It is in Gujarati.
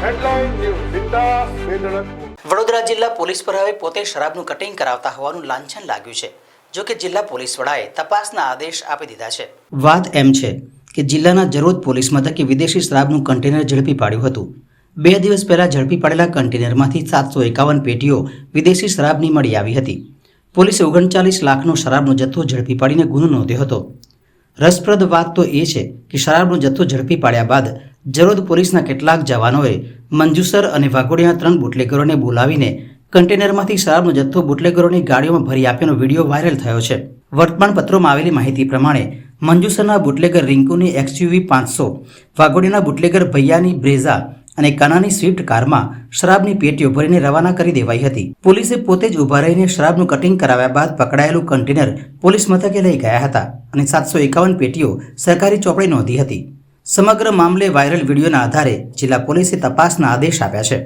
હેડલાઇન ન્યૂઝ બિંદાસ બેધડક. વડોદરા જિલ્લા પોલીસ પર હવે પોતે શરાબનું કટિંગ કરાવતા હોવાનું લાંછન લાગ્યું છે. જો કે જિલ્લા પોલીસ વડાએ તપાસના આદેશ આપી દીધા છે. વાત એમ છે કે જિલ્લાના જરોદ પોલીસ મથકે વિદેશી શરાબનું કન્ટેનર ઝડપી પાડ્યું હતું. 2 દિવસ પહેલા ઝડપી પાડેલા કન્ટેનરમાંથી 751 પેટીઓ વિદેશી શરાબની મળી આવી હતી. પોલીસે 39 લાખનો શરાબનો જથ્થો ઝડપી પાડીને ગુનો નોંધ્યો હતો. રસપ્રદ વાત તો એ છે કે શરાબનો જથ્થો ઝડપી પાડ્યા બાદ જરોદ પોલીસના કેટલાક જવાનોએ મંજુસર અને વાઘોડિયાના 3 બુટલેગરોને બોલાવીને કન્ટેનરમાંથી શરાબનો જથ્થો બુટલેગરોની ગાડીઓમાં ભરી આપ્યાનો વિડીયો વાયરલ થયો છે. વર્તમાન પત્રોમાં આવેલી માહિતી પ્રમાણે મંજુસરના બુટલેગર રિંકુની XUV 500, વાઘોડિયાના બુટલેગર ભૈયાની બ્રેઝા અને કાનાની સ્વિફ્ટ કારમાં શરાબની પેટીઓ ભરીને રવાના કરી દેવાઈ હતી. પોલીસે પોતે જ ઊભા રહીને શરાબનું કટિંગ કરાવ્યા બાદ પકડાયેલું કન્ટેનર પોલીસ મથકે લઈ ગયા હતા અને 751 પેટીઓ સરકારી ચોપડે નોંધી હતી. સમગ્ર મામલે વાયરલ વિડીયોના આધારે જિલ્લા પોલીસે તપાસના આદેશ આપ્યા છે.